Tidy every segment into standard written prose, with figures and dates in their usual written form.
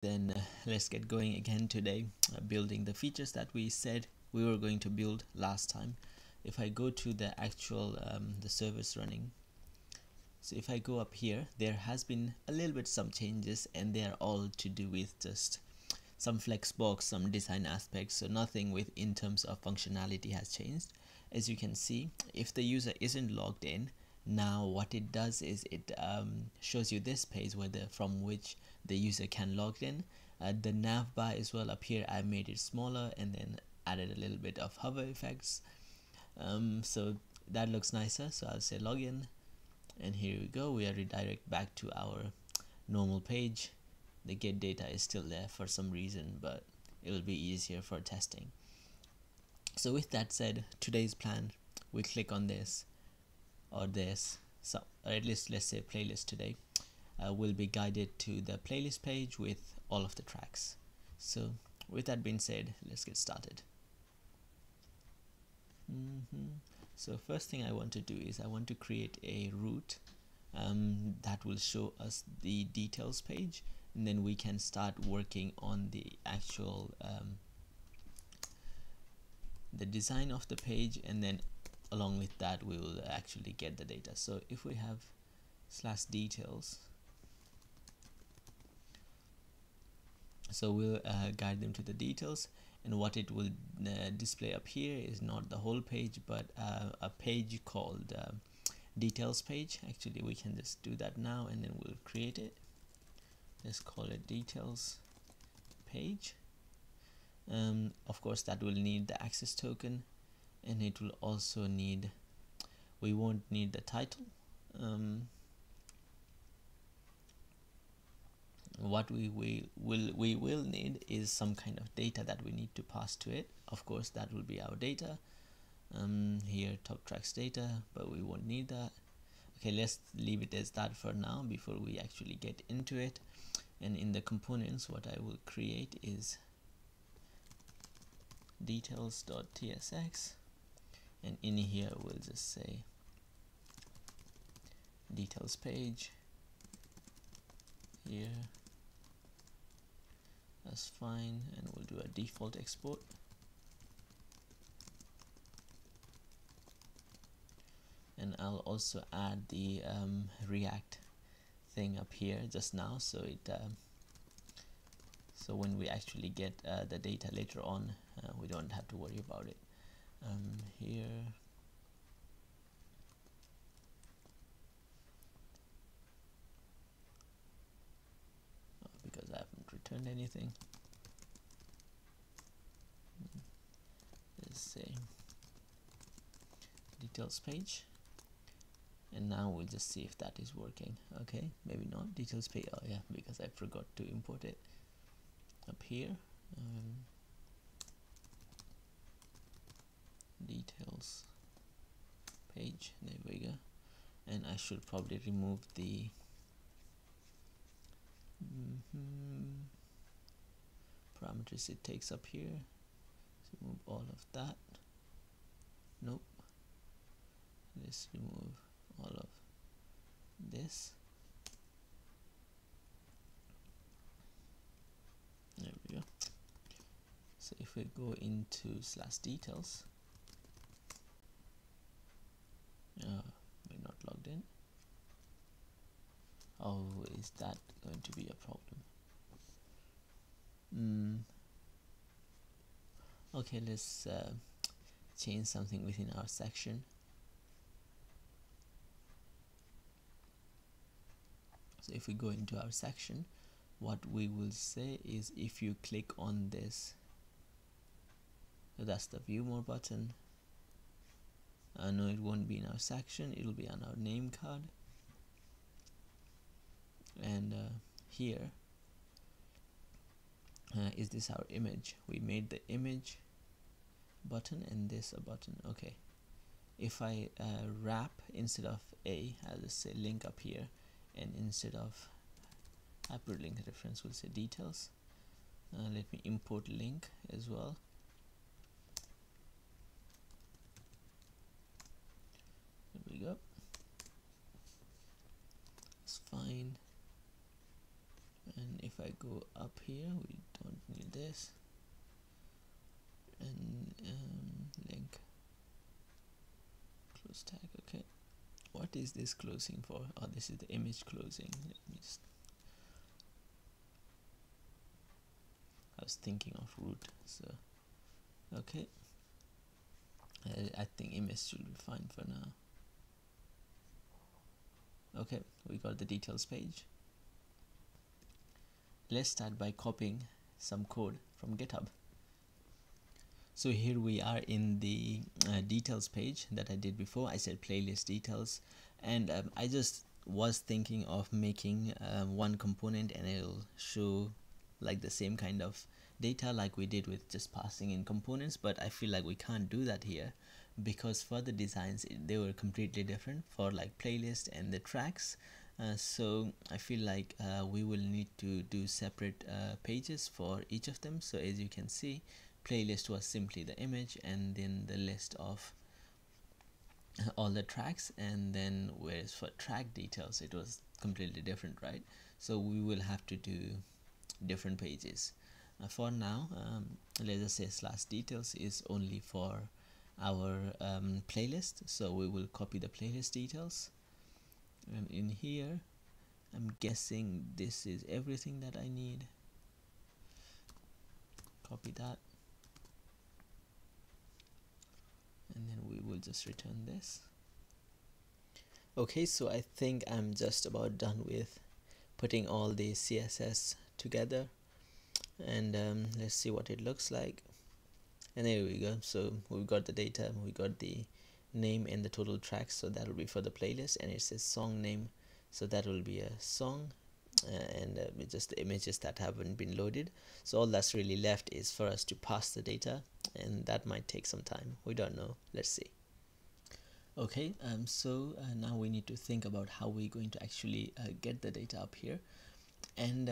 Then let's get going again today, building the features that we said we were going to build last time. If I go to the actual the service running, so if I go up here, there has been a little bit some changes, and they are all to do with just some flexbox, some design aspects. So nothing with in terms of functionality has changed. As you can see, if the user isn't logged in, now what it does is it shows you this page where from which the user can log in. The nav bar as well up here, I made it smaller and then added a little bit of hover effects, so that looks nicer. So I'll say login, and here we go, we are redirected back to our normal page. The get data is still there for some reason, but it will be easier for testing. So with that said, today's plan, we click on this or this, so or at least let's say playlist today, will be guided to the playlist page with all of the tracks. So with that being said, let's get started. So first thing I want to do is I want to create a route that will show us the details page, and then we can start working on the actual the design of the page, and then along with that we will actually get the data. So if we have /details, so we'll guide them to the details, and what it will display up here is not the whole page, but a page called details page. Actually, we can just do that now, and then we'll create it. Let's call it details page. Of course, that will need the access token, and it will also need, we won't need the title. What we will need is some kind of data that we need to pass to it. Of course, that will be our data. Here top tracks data, but we won't need that. Okay, let's leave it as that for now before we actually get into it. And in the components, what I will create is details.tsx, and in here we'll just say details page. Here, that's fine, and we'll do a default export. And I'll also add the React thing up here just now, so it so when we actually get the data later on, we don't have to worry about it. Here, because I haven't returned anything, let's say details page, and now we'll just see if that is working. Okay, maybe not. Details page, oh yeah, because I forgot to import it up here. Details page, there we go. And I should probably remove the parameters it takes up here. So remove all of that. Nope, let's remove all of this. There we go. So if we go into /details, we're not logged in. Oh, is that going to be a problem? Okay, let's change something within our section. So if we go into our section, what we will say is if you click on this, so that's the view more button. No, it won't be in our section, it will be on our name card. And here is this our image. We made the image button and this a button. Okay, if I wrap, instead of I'll just say link up here, and instead of hyperlink reference we'll say details. Let me import link as well. There we go, it's fine. and if I go up here, we don't need this, and link close tag. Okay, what is this closing for? Oh, this is the image closing. Let me just, I was thinking of root, so okay, I think image should be fine for now. Okay, we got the details page. Let's start by copying some code from GitHub. So here we are in the details page that I did before. I said playlist details, and I just was thinking of making one component and it'll show like the same kind of data like we did with just passing in components, but I feel like we can't do that here because for the designs they were completely different for like playlist and the tracks. So I feel like we will need to do separate pages for each of them. So as you can see, playlist was simply the image and then the list of all the tracks, and then whereas for track details it was completely different, right? So we will have to do different pages. For now, let's just say slash details is only for our playlist, so we will copy the playlist details, and in here I'm guessing this is everything that I need. Copy that, and then we will just return this. Okay, so I think I'm just about done with putting all the CSS together, and let's see what it looks like. And there we go. So we've got the data, we got the name and the total tracks, so that will be for the playlist, and it says song name, so that will be a song, and just the images that haven't been loaded. So all that's really left is for us to pass the data, and that might take some time. We don't know. Let's see. Okay, so now we need to think about how we're going to actually get the data up here, and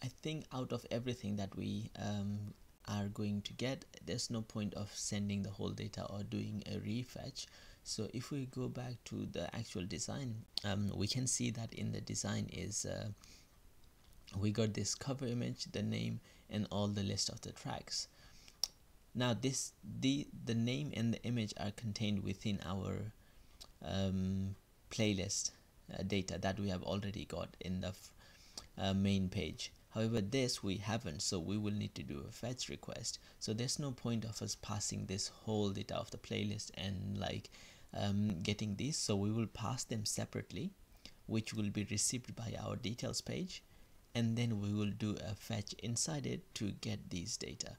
I think out of everything that we are going to get, there's no point of sending the whole data or doing a refetch. So if we go back to the actual design, we can see that in the design is we got this cover image, the name, and all the list of the tracks. Now the name and the image are contained within our playlist data that we have already got in the main page. However, this we haven't, so we will need to do a fetch request. So there's no point of us passing this whole data of the playlist and like getting these, so we will pass them separately, which will be received by our details page, and then we will do a fetch inside it to get these data.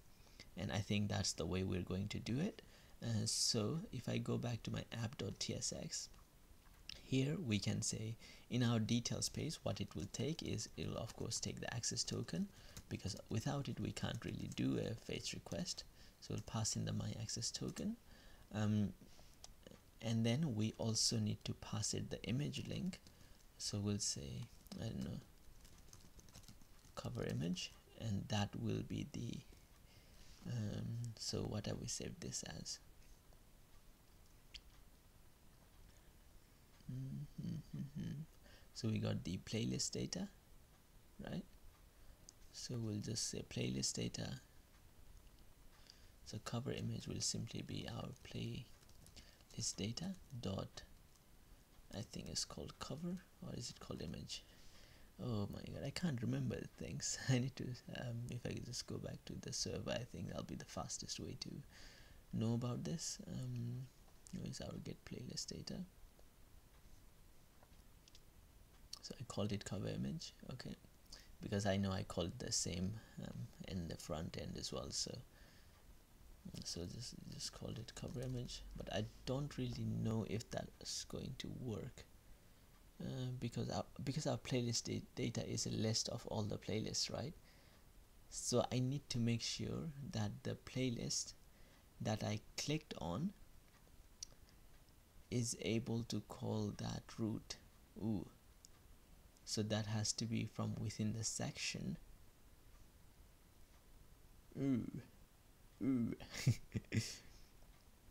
And I think that's the way we're going to do it. So if I go back to my app.tsx, here we can say in our details page what it will take is it will of course take the access token, because without it we can't really do a fetch request. So we'll pass in the my access token, and then we also need to pass it the image link. So we'll say, I don't know, cover image, and that will be the so what have we saved this as? So we got the playlist data, right? So we'll just say playlist data. So cover image will simply be our playlist data dot, I think it's called cover, or is it called image? Oh my god, I can't remember things. I need to if I could just go back to the server, I think that'll be the fastest way to know about this. Where's our get playlist data? So I called it cover image, okay, because I know I called the same in the front end as well. So just called it cover image, but I don't really know if that's going to work. Because our playlist data is a list of all the playlists, right? So I need to make sure that the playlist that I clicked on is able to call that root. Ooh, so that has to be from within the section.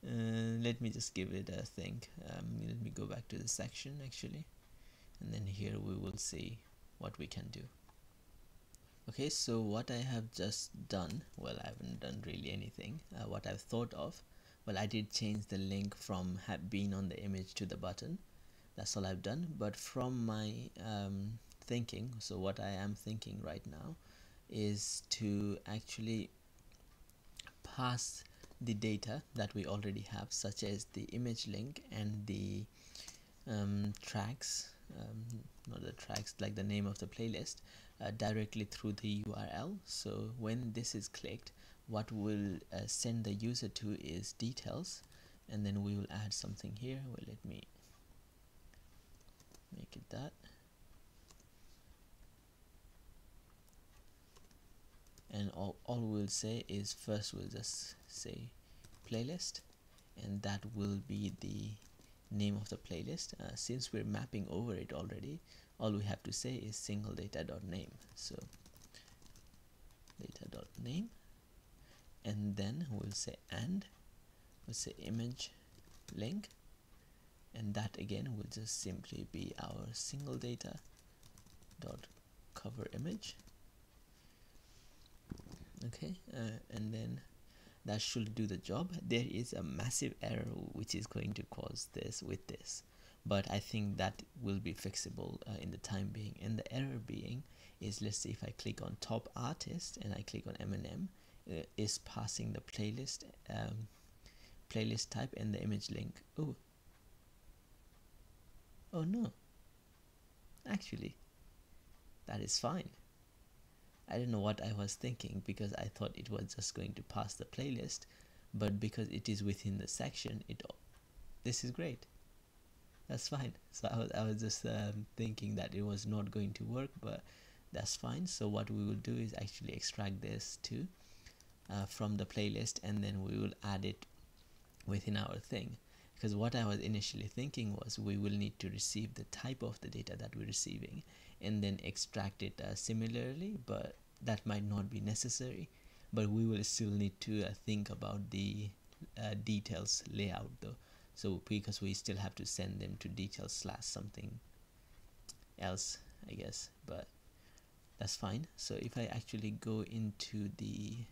Let me just give it a think. Let me go back to the section actually, and then here we will see what we can do. Okay, so what I have just done, well, I haven't done really anything. What I've thought of, well, I did change the link from being on the image to the button. That's all I've done. But from my thinking, so what I am thinking right now is to actually pass the data that we already have, such as the image link and the tracks, not the tracks, like the name of the playlist, directly through the URL. So when this is clicked, what will send the user to is details, and then we will add something here. Well, let me make it that. And all we'll say is, first we'll just say playlist, and that will be the name of the playlist. Since we're mapping over it already, all we have to say is single data.name. So data.name, and then we'll say, and we'll say image link, and that again will just simply be our single data dot cover image. Okay, and then that should do the job. There is a massive error which is going to cause this with this, but I think that will be fixable in the time being. And the error being is, let's say if I click on top artist and I click on Eminem, is passing the playlist playlist type and the image link. Oh no, actually that is fine. I don't know what I was thinking, because I thought it was just going to pass the playlist, but because it is within the section, this is great. That's fine. So I was just thinking that it was not going to work, but that's fine. So what we will do is actually extract this too from the playlist, and then we will add it within our thing. Because what I was initially thinking was we will need to receive the type of the data that we're receiving and then extract it similarly, but that might not be necessary. But we will still need to think about the details layout though. So because we still have to send them to details slash something else, I guess, but that's fine. So if I actually go into the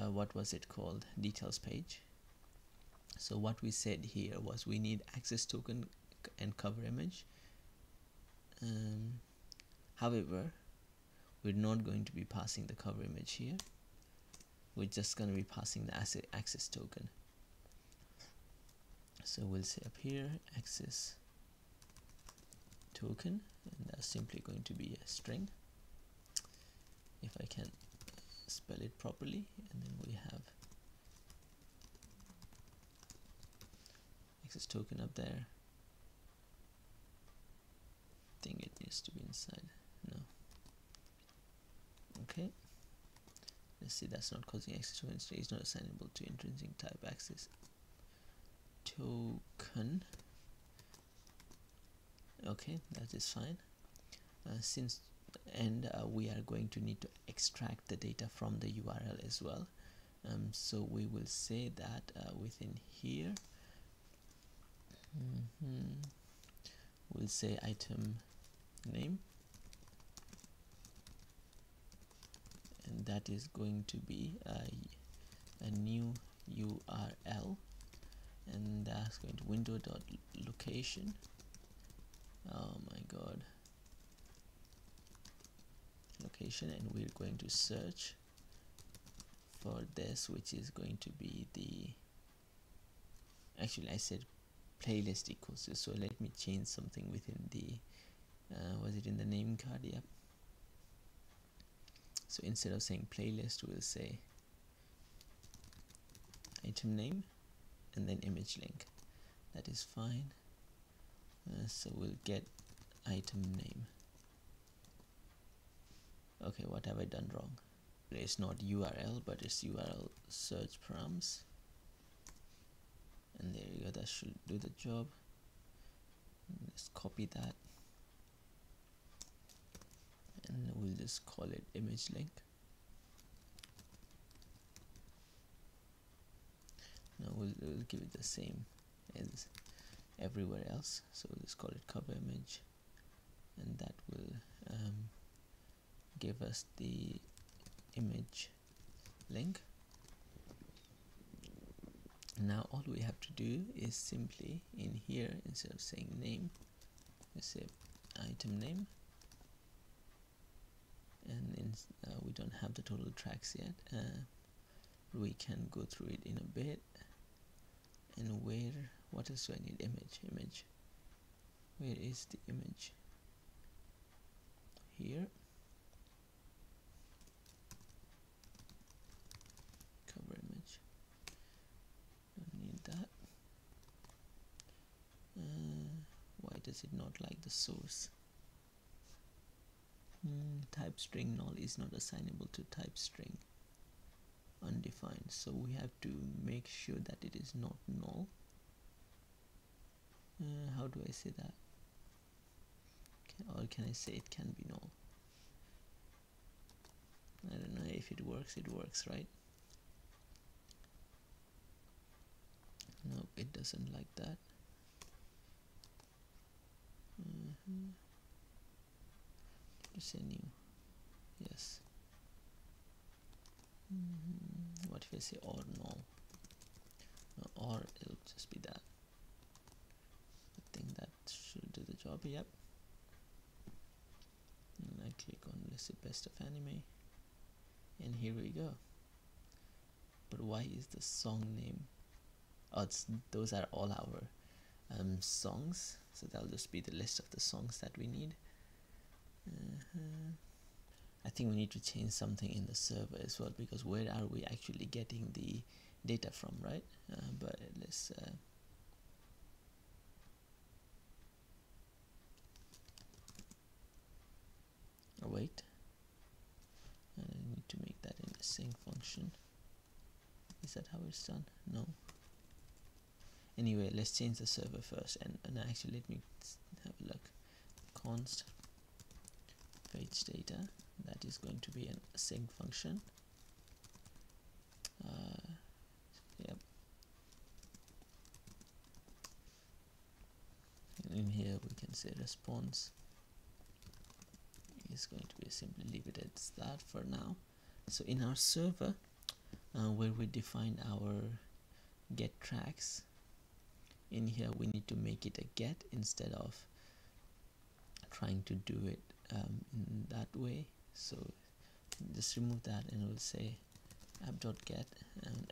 what was it called, details page. So what we said here was we need access token and cover image. However, we're not going to be passing the cover image here. We're just going to be passing the access token. So we'll say up here access token, and that's simply going to be a string, if I can spell it properly. And then we have access token up there. I think it needs to be inside. No. Okay, let's see, that's not causing access token. Is not assignable to intrinsic type access token. Okay, that is fine. We are going to need to extract the data from the URL as well. So we will say that within here, we'll say item name, and that is going to be a new URL, and that's going to window.location. Oh my god, location, and we're going to search for this, which is going to be the, actually I said playlist equals to, so let me change something within the was it in the name card? Yep. So instead of saying playlist, we'll say item name and then image link. That is fine. So we'll get item name. Okay, what have I done wrong? It's not URL, but it's URL search params, and there you go, that should do the job. Let's copy that, and we'll just call it image link. Now we'll give it the same as everywhere else, so we'll just call it cover image, and that will give us the image link. Now all we have to do is simply in here, instead of saying name, let's say item name, and in, we don't have the total tracks yet. We can go through it in a bit. And what else do I need? Image. Where is the image? Here. Cover image. Don't need that. Why does it not like the source? Type string null is not assignable to type string. Undefined, so we have to make sure that it is not null. How do I say that? Or can I say it can be null? I don't know. If it works, right? No, it doesn't like that. Say new. Yes. What if I say or null? No, or it'll just be that. I think that should do the job. Yep. And I click on, let's say, best of anime, and here we go. But why is the song name? Oh, those are all our songs, so that'll just be the list of the songs that we need. I think we need to change something in the server as well, because where are we actually getting the data from, right? But let's wait. And I need to make that in the sync function. Is that how it's done? No. Anyway, let's change the server first, and actually let me have a look. Const fetch data, that is going to be a sync function. Yep. And in here we can say response is going to be simply leave it as that for now. So in our server, where we define our get tracks, in here we need to make it a get instead of trying to do it in that way. So just remove that, and we'll say app.get,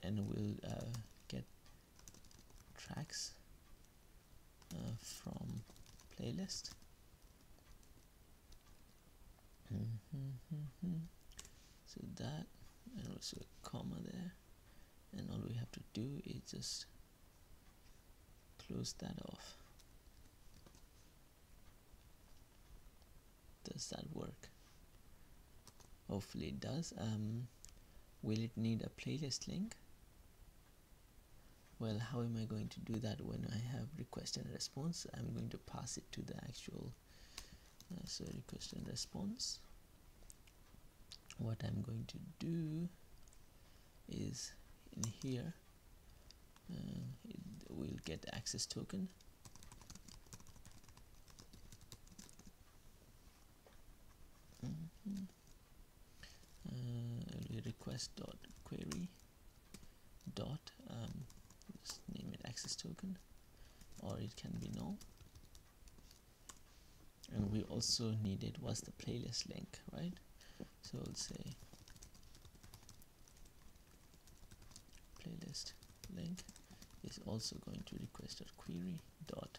and we'll get tracks from playlist. So that, and also a comma there, and all we have to do is just close that off. Does that work? Hopefully it does. Will it need a playlist link? Well, how am I going to do that when I have request and response? I'm going to pass it to the actual so request and response. What I'm going to do is in here we'll get access token, request dot query dot just name it access token, or it can be null. And we also needed was the playlist link, right? So we'll say playlist link is also going to request a query dot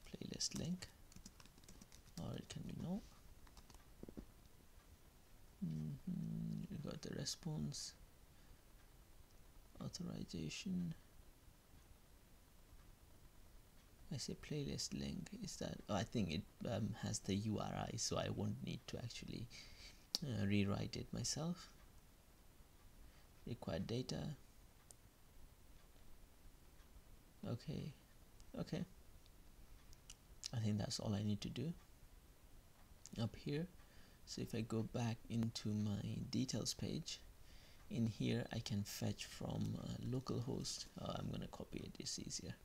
playlist link, or it can be null. You got the response authorization. I say playlist link, is that I think it has the URI, so I won't need to actually rewrite it myself. Required data. Okay, I think that's all I need to do up here. So if I go back into my details page, in here I can fetch from localhost. I'm gonna copy it, it's easier.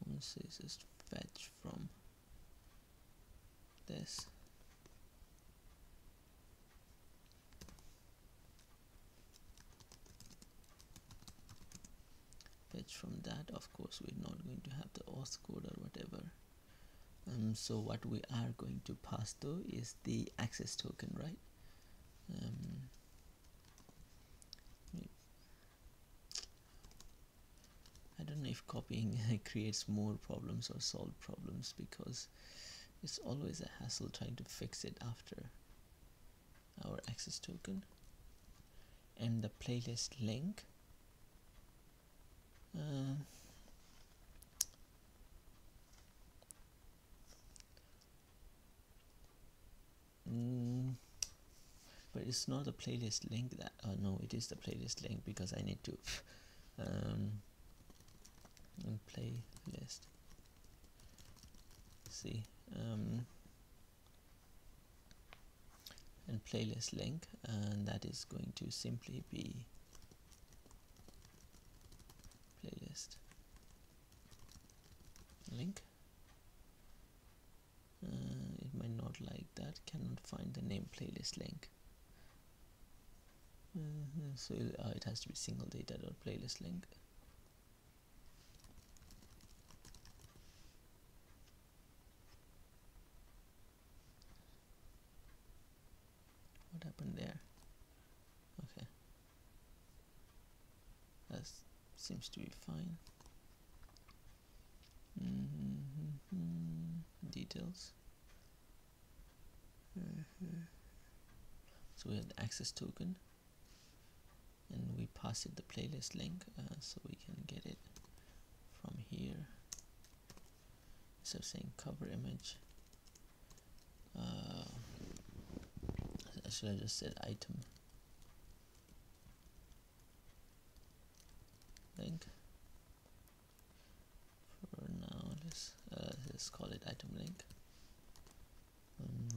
response is just fetch from this. Fetch from that. Of course, we're not going to have the auth code or whatever. So what we are going to pass though is the access token, right? I don't know if copying creates more problems or solve problems, because it's always a hassle trying to fix it after our access token. And the playlist link, but it's not a playlist link that, no, it is the playlist link, because I need to and playlist, see, and playlist link, and that is going to simply be playlist link. It might not like that, cannot find the name playlist link. So it has to be single data dot playlist link. What happened there? Okay, that seems to be fine. Details. So we have the access token, and we pass it the playlist link, so we can get it from here. Instead of saying cover image, should I just said item link? For now, let's call it item link.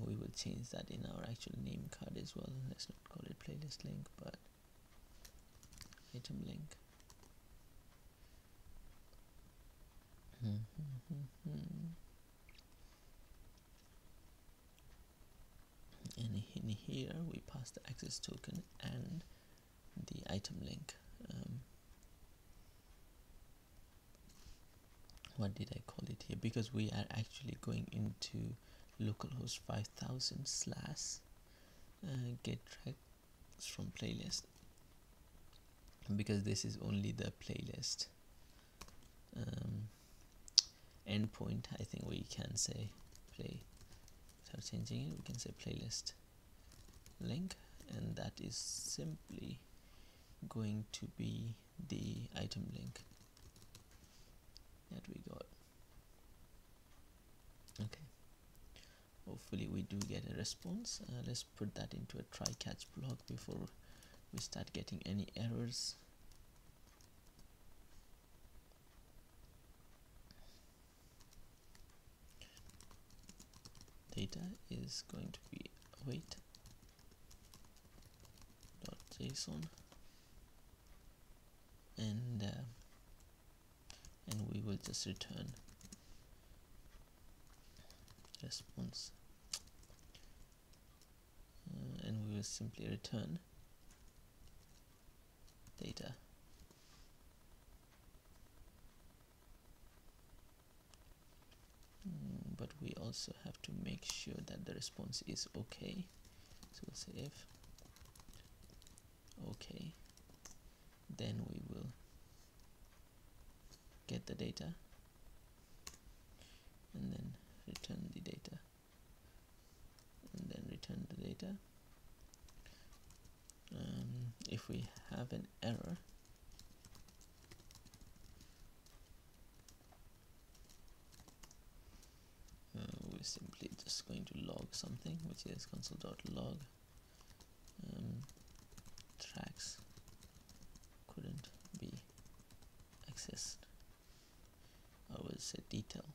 We will change that in our actual name card as well. Let's not call it playlist link, but item link. And in here we pass the access token and the item link. What did I call it here? Because we are actually going into localhost 5000 / get tracks from playlist, because this is only the playlist endpoint. I think we can say play without changing it. We can say playlist link, and that is simply going to be the item link that we got. Okay, hopefully we do get a response. Let's put that into a try catch block before we start getting any errors. Data is going to be await.json, and we will just return response, and we will simply return data. But we also have to make sure that the response is okay, so we'll say if okay, then we will get the data and then return the data, and then return the data. If we have an error, we're simply just going to log something, which is console.log tracks couldn't be accessed. I will say detail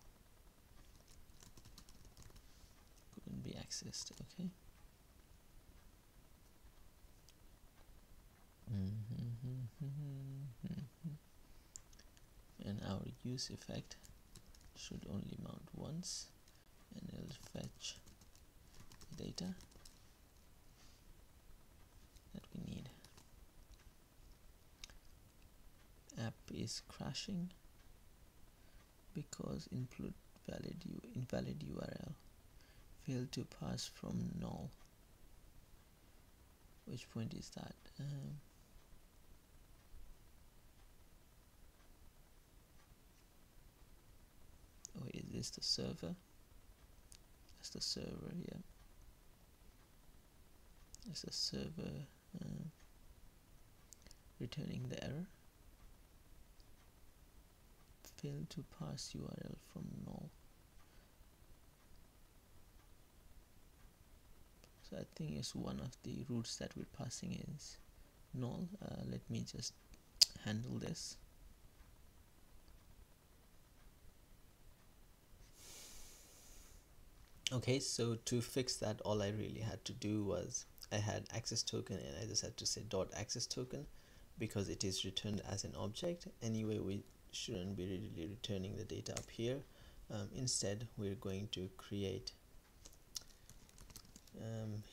couldn't be accessed. Okay. And our use effect should only mount once, and it'll fetch the data that we need. App is crashing because invalid URL failed to pass from null. Which point is that? Oh, is this the server? That's the server, yeah. It's the server returning the error. Failed to pass URL from null. So I think it's one of the routes that we're passing is null. Let me just handle this. Okay, so to fix that, all I really had to do was I had access token, and I just had to say dot access token because it is returned as an object. Anyway, we shouldn't be really returning the data up here. Instead, we're going to create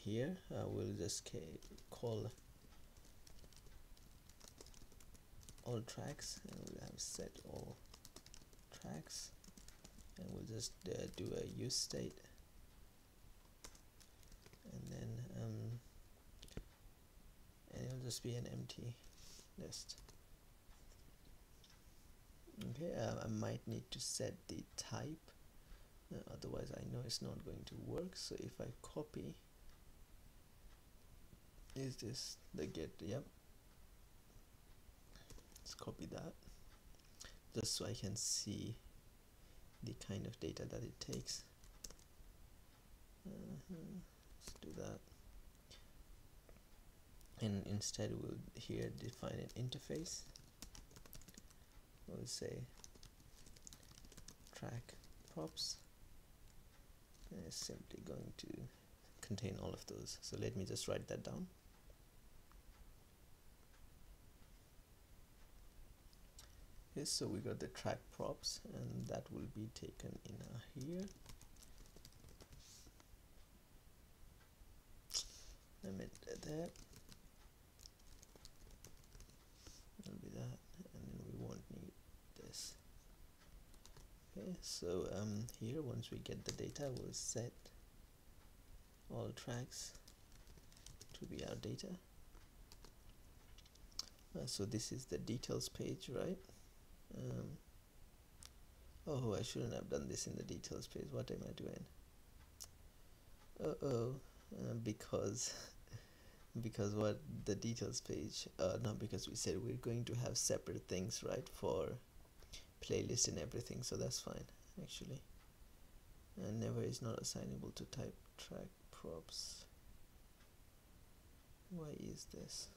here. We'll just call all tracks, and we'll have set all tracks, and we'll just do a use state, and then and it'll just be an empty list. Okay, I might need to set the type, otherwise I know it's not going to work. So if I copy, is this the get? Yep, let's copy that just so I can see the kind of data that it takes. Let's do that, and instead we'll here define an interface. We'll say track props, and it's simply going to contain all of those. So let me just write that down. Okay, so we got the track props, and that will be taken in here. I meant that. It'll be that, and then we won't need this. Okay, so here once we get the data, we'll set all tracks to be our data. So this is the details page, right? Oh, I shouldn't have done this in the details page. What am I doing? Because what the details page, no, because we said we're going to have separate things, right, for playlist and everything, so that's fine actually. And never is not assignable to type track props. Why is this?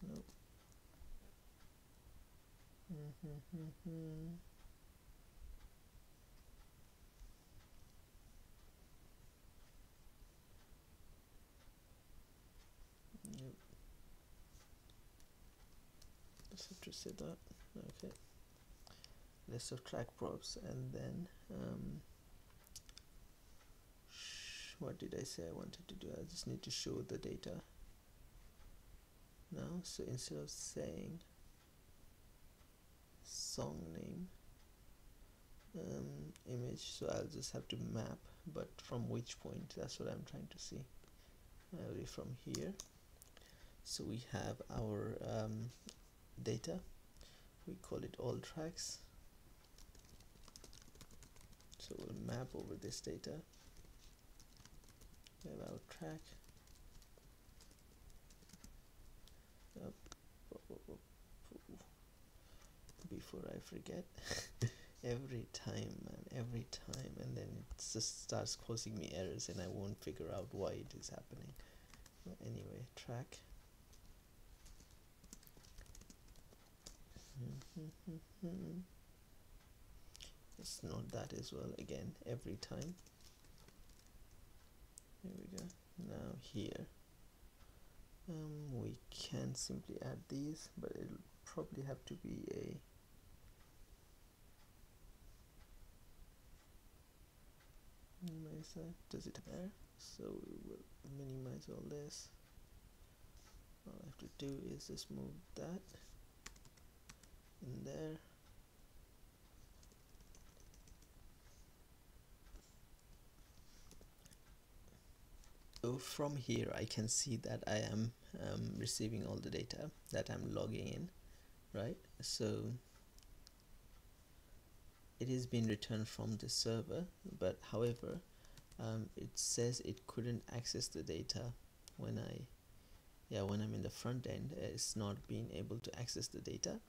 Nope. Yep. Just have to say that. Okay. List of track props, and then what did I say I wanted to do? I just need to show the data now. So instead of saying song name image, so I'll just have to map, but from which point? That's what I'm trying to see. Maybe from here. So we have our data, we call it all tracks, so we'll map over this data. We have our track. Before I forget, every time, and then it just starts causing me errors, and I won't figure out why it is happening. But anyway, track. Let's note that as well. Again, every time. Here we go. Now here, we can simply add these, but it'll probably have to be a does it there? So we will minimize all this. All I have to do is just move that in there. So from here I can see that I am receiving all the data that I'm logging in, right? So it is being returned from the server, but however it says it couldn't access the data when when I'm in the front end. It's not being able to access the data,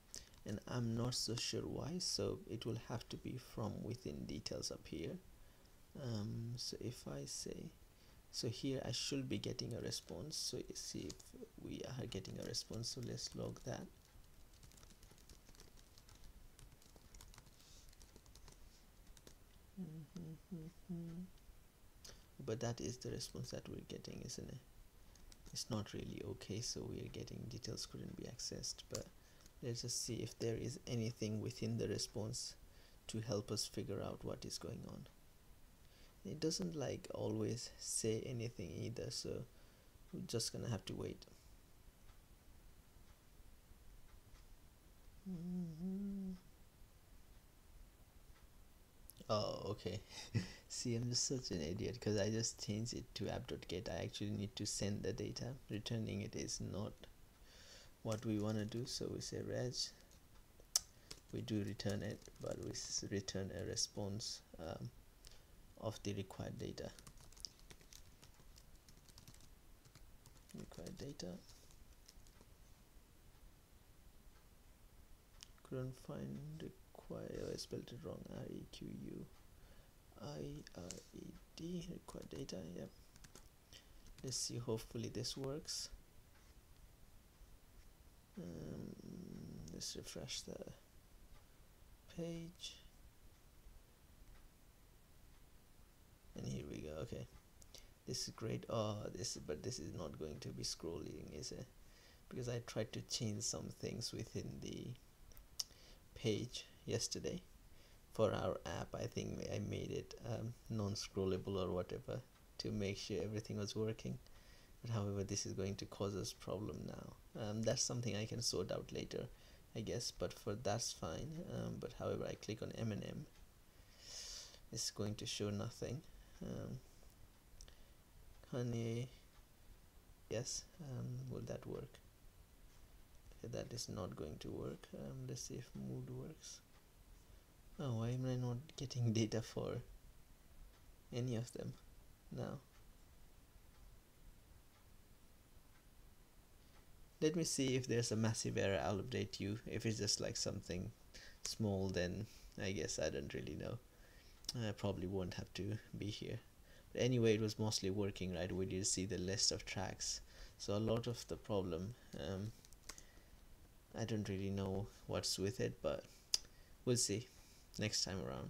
and I'm not so sure why, so it will have to be from within details up here. So if I say, so here I should be getting a response, so you see if we are getting a response, so let's log that. But that is the response that we're getting, isn't it? It's not really okay, so we're getting details couldn't be accessed, but let's just see if there is anything within the response to help us figure out what is going on. It doesn't like always say anything either, so we're just gonna have to wait. Oh, okay. See, I'm just such an idiot because I just changed it to app.get. I actually need to send the data. Returning it is not what we want to do, so we say reg. We do return it, but we return a response of the required data. Required data. Couldn't find required. I spelled it wrong. REQUIRED. Required data. Yep. Let's see. Hopefully this works. Let's refresh the page. And here we go. Okay, this is great. Oh, but this is not going to be scrolling, is it? Because I tried to change some things within the page yesterday for our app. I think I made it non-scrollable or whatever to make sure everything was working. But however, this is going to cause us problem now. That's something I can sort out later, I guess. But for that's fine. But however, I click on M&M, it's going to show nothing. Honey, yes. Will that work? Okay, that is not going to work. Let's see if mood works. Oh, why am I not getting data for any of them now? Let me see if there's a massive error. I'll update you. If it's just like something small, then I guess I don't really know. I probably won't have to be here. But anyway, it was mostly working, right? We did see the list of tracks. So a lot of the problem, I don't really know what's with it, but we'll see next time around.